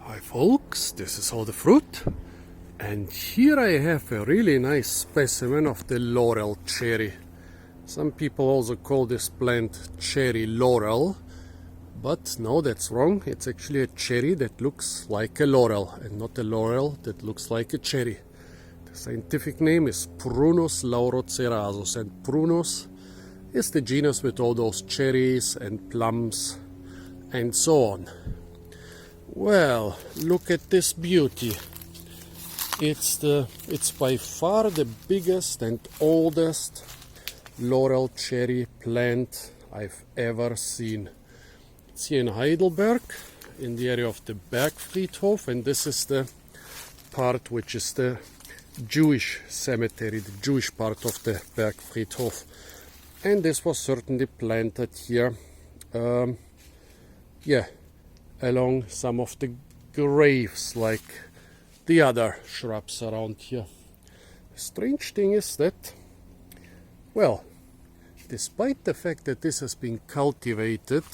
Hi folks, this is all the fruit, and here I have a really nice specimen of the Laurel Cherry. Some people also call this plant cherry laurel, but no, that's wrong. It's actually a cherry that looks like a laurel and not a laurel that looks like a cherry. The scientific name is Prunus laurocerasus, and Prunus is the genus with all those cherries and plums and so on. Well, look at this beauty. It's by far the biggest and oldest laurel cherry plant I've ever seen. It's here in Heidelberg, in the area of the Bergfriedhof, and this is the part which is the Jewish cemetery, the Jewish part of the Bergfriedhof. And this was certainly planted here, along some of the graves, like the other shrubs around here. The strange thing is that, well, despite the fact that this has been cultivated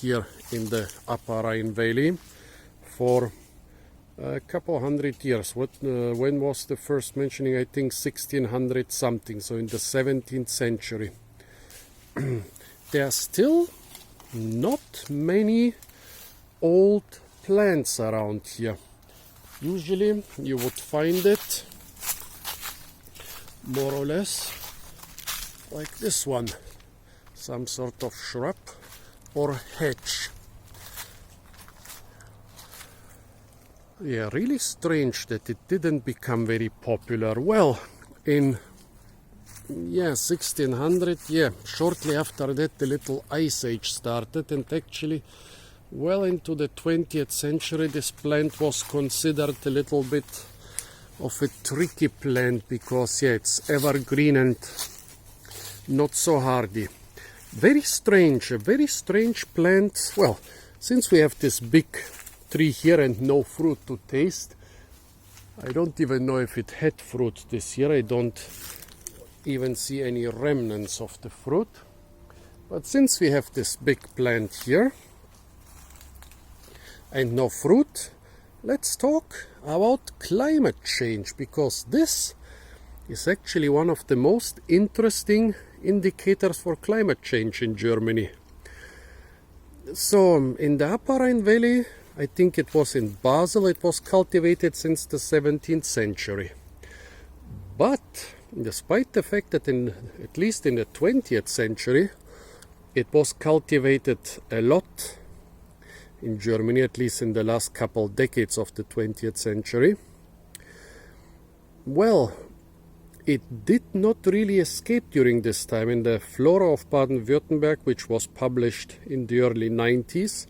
here in the Upper Rhine Valley for a couple hundred years. When was the first mentioning? I think 1600 something, so in the 17th century. There are still not many old plants around here. Usually you would find it more or less like this one, some sort of shrub or hedge. Yeah, really strange that it didn't become very popular. Well, in 1600, shortly after that the little ice age started, and actually well into the 20th century this plant was considered a little bit of a tricky plant because it's evergreen and not so hardy. A very strange plant. Well, since we have this big tree here and no fruit to taste, I don't even know if it had fruit this year. I don't even see any remnants of the fruit. But since we have this big plant here and no fruit, let's talk about climate change, because this is actually one of the most interesting indicators for climate change in Germany. So in the Upper Rhine Valley, I think it was in Basel, it was cultivated since the 17th century. But despite the fact that at least in the 20th century it was cultivated a lot in Germany, at least in the last couple decades of the 20th century, well, it did not really escape during this time. In the Flora of Baden-Württemberg, which was published in the early 90s,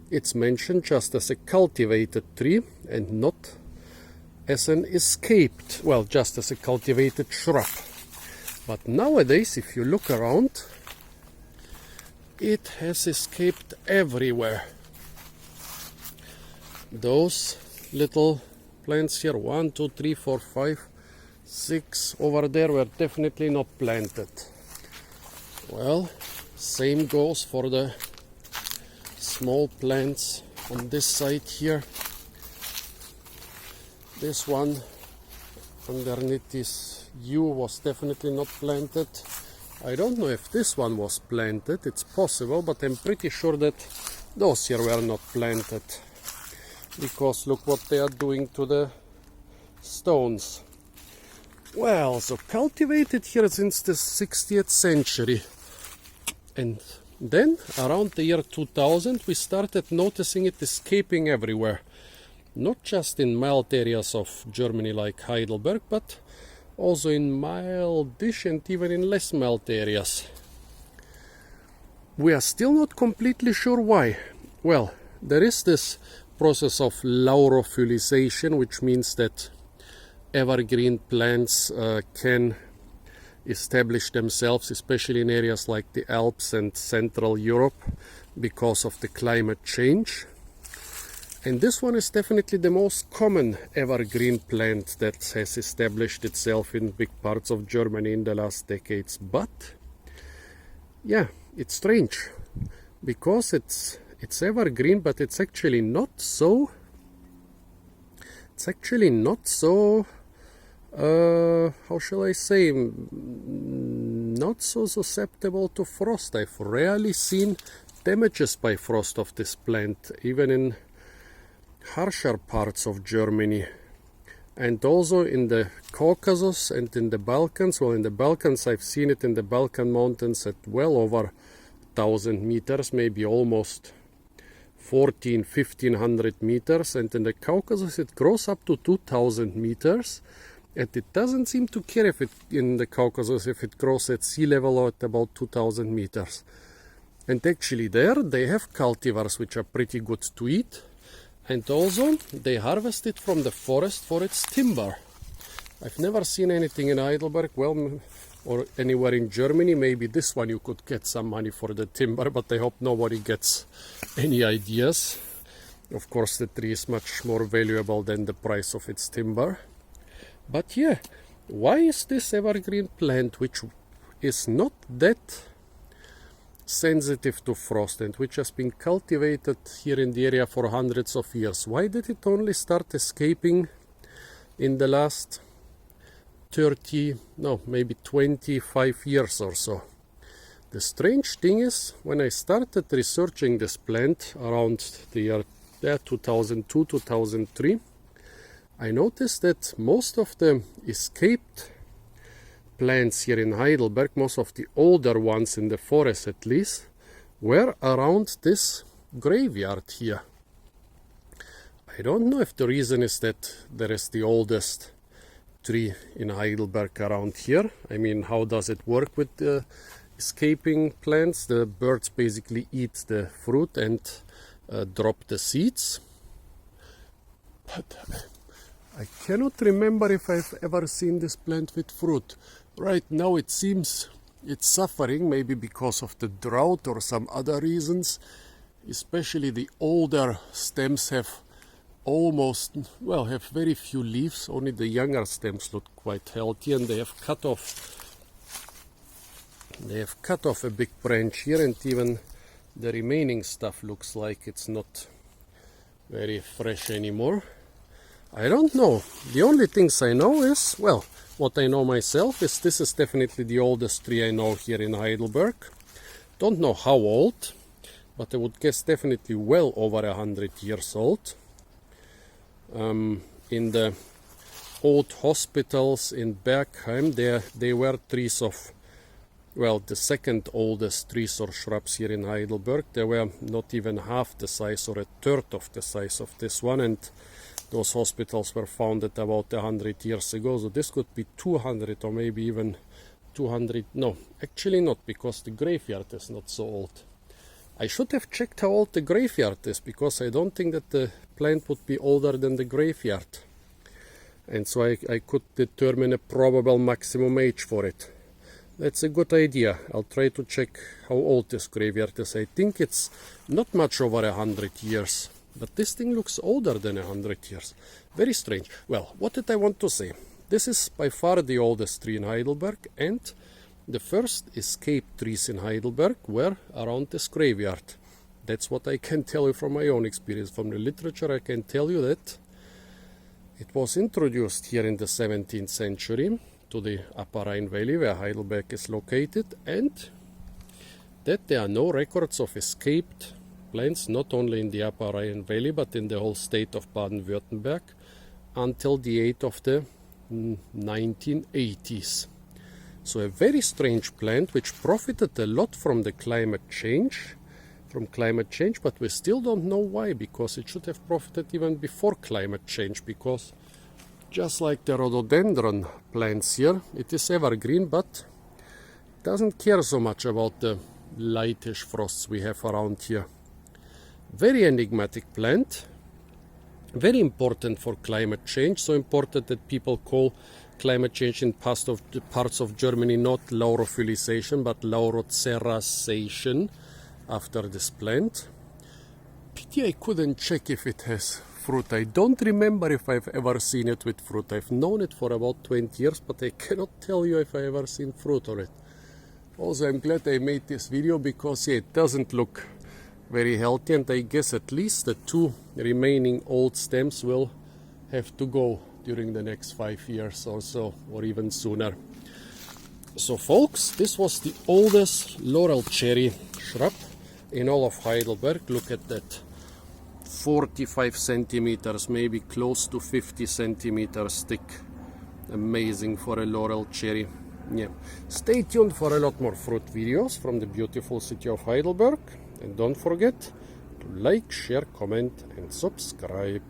it's mentioned just as a cultivated tree and not as an escaped, well, just as a cultivated shrub. But nowadays, if you look around, it has escaped everywhere. Those little plants here, 1, 2, 3, 4, 5, 6 over there, were definitely not planted. Well, same goes for the small plants on this side here. This one underneath this yew was definitely not planted. I don't know if this one was planted, it's possible, but I'm pretty sure that those here were not planted, because look what they are doing to the stones. Well, so cultivated here since the 60th century, and then around the year 2000 we started noticing it escaping everywhere, not just in mild areas of Germany like Heidelberg, but also in mildish and even in less mild areas. We are still not completely sure why. Well, there is this process of laurophyllization, which means that evergreen plants can establish themselves, especially in areas like the Alps and Central Europe, because of the climate change. And this one is definitely the most common evergreen plant that has established itself in big parts of Germany in the last decades. But yeah, it's strange because it's evergreen, but it's actually not so it's actually not so, how shall I say, not so susceptible to frost. I've rarely seen damages by frost of this plant, even in harsher parts of Germany. And also in the Caucasus and in the Balkans. Well, in the Balkans I've seen it in the Balkan mountains at well over 1,000 meters, maybe almost 1,500 meters, and in the Caucasus it grows up to 2,000 meters, and it doesn't seem to care if it in the Caucasus if it grows at sea level or at about 2,000 meters. And actually there they have cultivars which are pretty good to eat, and also they harvest it from the forest for its timber. I've never seen anything in Heidelberg, well, or anywhere in Germany. Maybe this one you could get some money for the timber, but I hope nobody gets any ideas. Of course the tree is much more valuable than the price of its timber. But yeah, why is this evergreen plant, which is not that sensitive to frost and which has been cultivated here in the area for hundreds of years, why did it only start escaping in the last 25 years or so? The strange thing is, when I started researching this plant around the year 2002, 2003, I noticed that most of the escaped plants here in Heidelberg, most of the older ones in the forest at least, were around this graveyard here. I don't know if the reason is that there is the oldest tree in Heidelberg around here. I mean, how does it work with the escaping plants? The birds basically eat the fruit and drop the seeds. But I cannot remember if I've ever seen this plant with fruit. Right now it seems it's suffering, maybe because of the drought or some other reasons. Especially the older stems have have very few leaves. Only the younger stems look quite healthy, and they have cut off a big branch here, and even the remaining stuff looks like it's not very fresh anymore. I don't know. The only things I know is, well, what I know myself is this is definitely the oldest tree I know here in Heidelberg. Don't know how old, but I would guess definitely well over 100 years old. In the old hospitals in Bergheim, they were trees of, well, the second oldest trees or shrubs here in Heidelberg. They were not even half the size or a third of the size of this one, and those hospitals were founded about 100 years ago, so this could be 200 or maybe even 200. No, actually not, because the graveyard is not so old. I should have checked how old the graveyard is, because I don't think that the plant would be older than the graveyard. And so I could determine a probable maximum age for it. That's a good idea. I'll try to check how old this graveyard is. I think it's not much over 100 years. But this thing looks older than 100 years. Very strange. Well, what did I want to say? This is by far the oldest tree in Heidelberg, and the first escaped trees in Heidelberg were around this graveyard. That's what I can tell you from my own experience. From the literature I can tell you that it was introduced here in the 17th century to the Upper Rhine Valley, where Heidelberg is located, and that there are no records of escaped plants, not only in the Upper Rhine Valley, but in the whole state of Baden-Württemberg, until the 8th of the 1980s. So a very strange plant which profited a lot from the climate change, but we still don't know why, because it should have profited even before climate change, because just like the rhododendron plants here, it is evergreen, but doesn't care so much about the lightish frosts we have around here. Very enigmatic plant, very important for climate change, so important that people call climate change in parts of Germany not laurophyllization but laurocerasus after this plant. Pity I couldn't check if it has fruit. I don't remember if I've ever seen it with fruit. I've known it for about 20 years, but I cannot tell you if I ever seen fruit on it. Also, I'm glad I made this video, because it doesn't look very healthy, and I guess at least the two remaining old stems will have to go during the next 5 years or so, or even sooner. So folks, this was the oldest laurel cherry shrub in all of Heidelberg. Look at that, 45 centimeters, maybe close to 50 centimeters thick. Amazing for a laurel cherry. Yeah. Stay tuned for a lot more fruit videos from the beautiful city of Heidelberg, and don't forget to like, share, comment and subscribe.